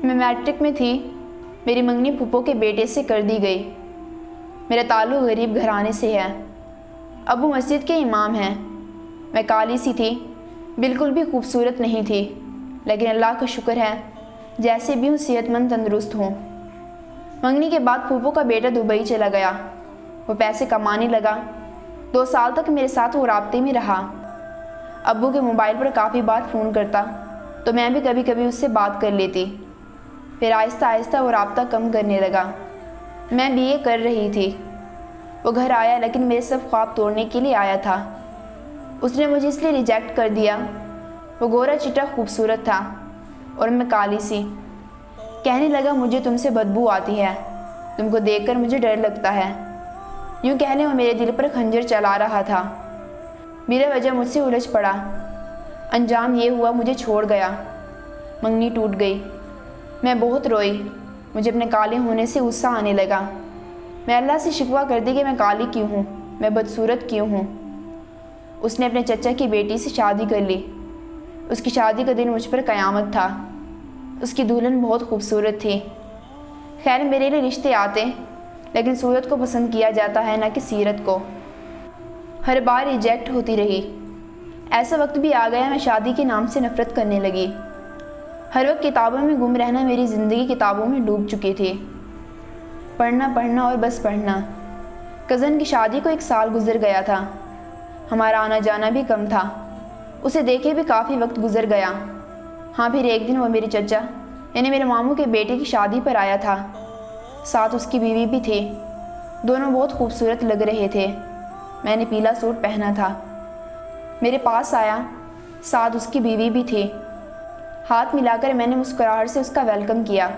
میں میٹرک میں تھی، میری منگنی پھپھو کے بیٹے سے کر دی گئی۔ میرا تعلق غریب گھرانے سے ہے۔ ابو مسجد کے امام ہیں۔ میں کالی سی تھی، بالکل بھی خوبصورت نہیں تھی، لیکن اللہ کا شکر ہے جیسے بھی ہوں صحت مند تندرست ہوں۔ منگنی کے بعد پھپھو کا بیٹا دبئی چلا گیا۔ وہ پیسے کمانے لگا۔ 2 سال تک میرے ساتھ وہ رابطے میں رہا۔ ابو کے موبائل پر کافی بار فون کرتا تو میں بھی کبھی کبھی اس سے بات کر لیتی۔ پھر آہستہ آہستہ وہ رابطہ کم کرنے لگا۔ میں BA کر رہی تھی۔ وہ گھر آیا لیکن میرے سب خواب توڑنے کے لیے آیا تھا۔ اس نے مجھے اس لیے ریجیکٹ کر دیا، وہ گورا چٹا خوبصورت تھا اور میں کالی سی۔ کہنے لگا مجھے تم سے بدبو آتی ہے، تم کو دیکھ کر مجھے ڈر لگتا ہے۔ یوں کہنے وہ میرے دل پر خنجر چلا رہا تھا۔ میرا وجہ مجھ سے الجھ پڑا۔ انجام یہ ہوا مجھے چھوڑ گیا۔ منگنی ٹوٹ گئی۔ میں بہت روئی۔ مجھے اپنے کالے ہونے سے غصہ آنے لگا۔ میں اللہ سے شکوہ کرتی کہ میں کالی کیوں ہوں، میں بدصورت کیوں ہوں۔ اس نے اپنے چچا کی بیٹی سے شادی کر لی۔ اس کی شادی کا دن مجھ پر قیامت تھا۔ اس کی دلہن بہت خوبصورت تھی۔ خیر میرے لیے رشتے آتے، لیکن صورت کو پسند کیا جاتا ہے نہ کہ سیرت کو۔ ہر بار ریجیکٹ ہوتی رہی۔ ایسا وقت بھی آ گیا میں شادی کے نام سے نفرت کرنے لگی۔ ہر وقت کتابوں میں گم رہنا میری زندگی کتابوں میں ڈوب چکی تھی۔ پڑھنا اور بس پڑھنا۔ کزن کی شادی کو 1 سال گزر گیا تھا۔ ہمارا آنا جانا بھی کم تھا۔ اسے دیکھے بھی کافی وقت گزر گیا۔ ہاں پھر ایک دن وہ میرے چچا یعنی میرے ماموں کے بیٹے کی شادی پر آیا تھا۔ ساتھ اس کی بیوی بھی تھی۔ دونوں بہت خوبصورت لگ رہے تھے۔ میں نے پیلا سوٹ پہنا تھا۔ میرے پاس آیا، ساتھ اس کی بیوی بھی تھی۔ ہاتھ ملا کر میں نے مسکراہٹ سے اس کا ویلکم کیا،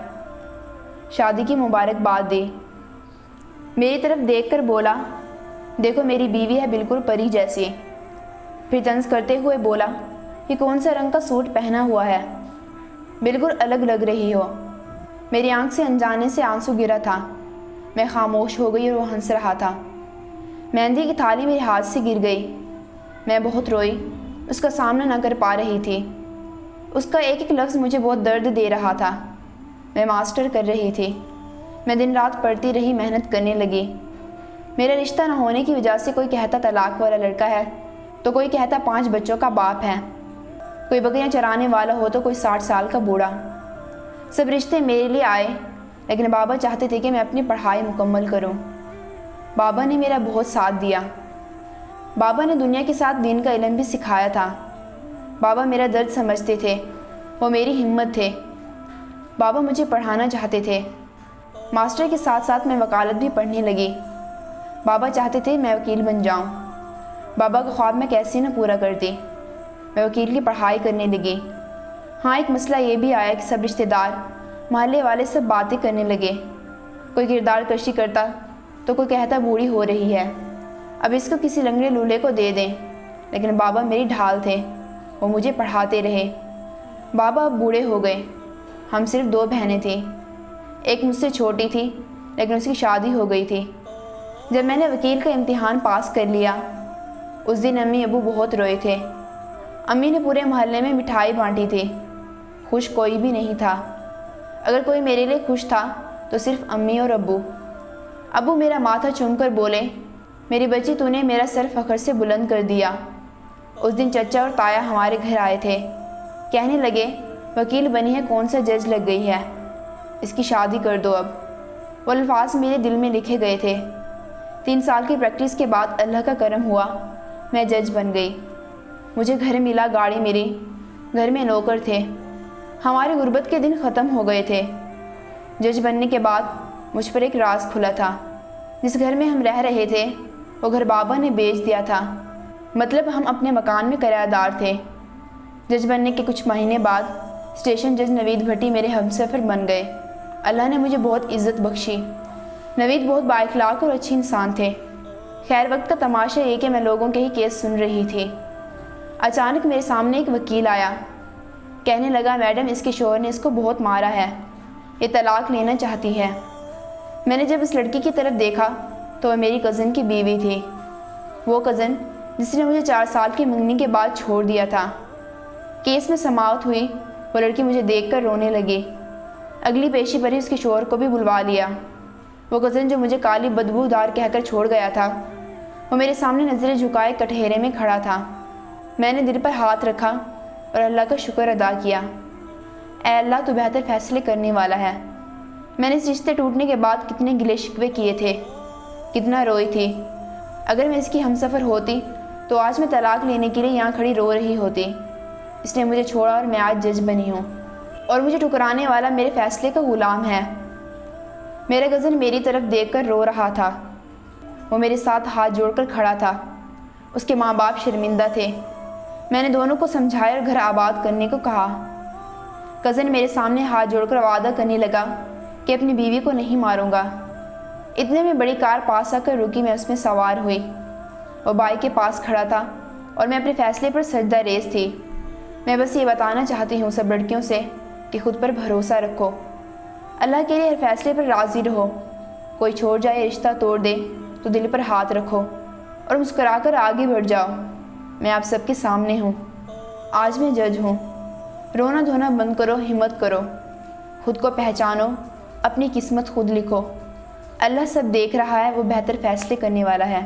شادی کی مبارکباد دی۔ میری طرف دیکھ کر بولا، دیکھو میری بیوی ہے بالکل پری جیسی۔ پھر طنز کرتے ہوئے بولا، یہ کون سا رنگ کا سوٹ پہنا ہوا ہے، بالکل الگ لگ رہی ہو۔ میری آنکھ سے انجانے سے آنسو گرا تھا۔ میں خاموش ہو گئی اور وہ ہنس رہا تھا۔ مہندی کی تھالی میرے ہاتھ سے گر گئی۔ میں بہت روئی، اس کا سامنا نہ کر پا رہی تھی۔ اس کا ایک ایک لفظ مجھے بہت درد دے رہا تھا۔ میں ماسٹر کر رہی تھی۔ میں دن رات پڑھتی رہی، محنت کرنے لگی۔ میرا رشتہ نہ ہونے کی وجہ سے کوئی کہتا طلاق والا لڑکا ہے تو کوئی کہتا 5 بچوں کا باپ ہے، کوئی بکریاں چرانے والا ہو تو کوئی 60 سال کا بوڑھا۔ سب رشتے میرے لیے آئے، لیکن بابا چاہتے تھے کہ میں اپنی پڑھائی مکمل کروں۔ بابا نے میرا بہت ساتھ دیا۔ بابا نے دنیا کے ساتھ دین کا علم بھی سکھایا تھا۔ بابا میرا درد سمجھتے تھے، وہ میری ہمت تھے۔ بابا مجھے پڑھانا چاہتے تھے۔ ماسٹر کے ساتھ ساتھ میں وکالت بھی پڑھنے لگی۔ بابا چاہتے تھے میں وکیل بن جاؤں۔ بابا کا خواب میں کیسے نہ پورا کرتی۔ میں وکیل کی پڑھائی کرنے لگی۔ ہاں ایک مسئلہ یہ بھی آیا کہ سب رشتہ دار، محلے والے سب باتیں کرنے لگے۔ کوئی کردار کشی کرتا تو کوئی کہتا بوڑھی ہو رہی ہے، اب اس کو کسی لنگڑے لولے کو دے دیں۔ لیکن بابا میری ڈھال تھے، وہ مجھے پڑھاتے رہے۔ بابا اب بوڑھے ہو گئے۔ ہم صرف 2 بہنیں تھیں۔ ایک مجھ سے چھوٹی تھی لیکن اس کی شادی ہو گئی تھی۔ جب میں نے وکیل کا امتحان پاس کر لیا، اس دن امی ابو بہت روئے تھے۔ امی نے پورے محلے میں مٹھائی بانٹی تھی۔ خوش کوئی بھی نہیں تھا۔ اگر کوئی میرے لیے خوش تھا تو صرف امی اور ابو۔ ابو میرا ماتھا چوم کر بولے، میری بچی تو نے میرا سر فخر سے بلند کر دیا۔ اس دن چچا اور تایا ہمارے گھر آئے تھے۔ کہنے لگے، وکیل بنی ہے کون سا جج لگ گئی ہے، اس کی شادی کر دو اب۔ وہ الفاظ میرے دل میں لکھے گئے تھے۔ 3 سال کی پریکٹس کے بعد اللہ کا کرم ہوا، میں جج بن گئی۔ مجھے گھر ملا، گاڑی ملی، گھر میں نوکر تھے۔ ہمارے غربت کے دن ختم ہو گئے تھے۔ جج بننے کے بعد مجھ پر ایک راز کھلا تھا۔ جس گھر میں ہم رہ رہے تھے وہ گھر بابا نے بیچ دیا تھا، مطلب ہم اپنے مکان میں کرایہ دار تھے۔ جج بننے کے کچھ مہینے بعد اسٹیشن جج نوید بھٹی میرے ہمسفر بن گئے۔ اللہ نے مجھے بہت عزت بخشی۔ نوید بہت بااخلاق اور اچھی انسان تھے۔ خیر وقت کا تماشا یہ کہ میں لوگوں کے ہی کیس سن رہی تھی۔ اچانک میرے سامنے ایک وکیل آیا۔ کہنے لگا، میڈم اس کے شوہر نے اس کو بہت مارا ہے، یہ طلاق لینا چاہتی ہے۔ میں نے جب اس لڑکی کی طرف دیکھا تو وہ میری کزن کی بیوی تھی، وہ کزن جس نے مجھے 4 سال کی منگنی کے بعد چھوڑ دیا تھا۔ کیس میں سماعت ہوئی، وہ لڑکی مجھے دیکھ کر رونے لگی۔ اگلی پیشی پر ہی اس کے شوہر کو بھی بلوا لیا۔ وہ کزن جو مجھے کالی بدبودار کہہ کر چھوڑ گیا تھا، وہ میرے سامنے نظریں جھکائے کٹہرے میں کھڑا تھا۔ میں نے دل پر ہاتھ رکھا اور اللہ کا شکر ادا کیا۔ اے اللہ، تو بہتر فیصلے کرنے والا ہے۔ میں نے اس رشتے ٹوٹنے کے بعد کتنے گلے شکوے کیے تھے، کتنا روئی تھی۔ اگر میں اس کی ہمسفر ہوتی تو آج میں طلاق لینے کے لیے یہاں کھڑی رو رہی ہوتی۔ اس نے مجھے چھوڑا اور میں آج جج بنی ہوں، اور مجھے ٹھکرانے والا میرے فیصلے کا غلام ہے۔ میرا کزن میری طرف دیکھ کر رو رہا تھا۔ وہ میرے ساتھ ہاتھ جوڑ کر کھڑا تھا۔ اس کے ماں باپ شرمندہ تھے۔ میں نے دونوں کو سمجھایا اور گھر آباد کرنے کو کہا۔ کزن میرے سامنے ہاتھ جوڑ کر وعدہ کرنے لگا کہ اپنی بیوی کو نہیں ماروں گا۔ اتنے میں بڑی کار پاس آ کر رکی، میں اس میں سوار ہوئی۔ وہ بائک کے پاس کھڑا تھا اور میں اپنے فیصلے پر سجدہ ریز تھی۔ میں بس یہ بتانا چاہتی ہوں سب لڑکیوں سے کہ خود پر بھروسہ رکھو، اللہ کے لیے ہر فیصلے پر راضی رہو۔ کوئی چھوڑ جائے، رشتہ توڑ دے تو دل پر ہاتھ رکھو اور مسکرا کر آگے بڑھ جاؤ۔ میں آپ سب کے سامنے ہوں، آج میں جج ہوں۔ رونا دھونا بند کرو، ہمت کرو، خود کو پہچانو، اپنی قسمت خود لکھو۔ اللہ سب دیکھ رہا ہے، وہ بہتر فیصلے کرنے والا ہے۔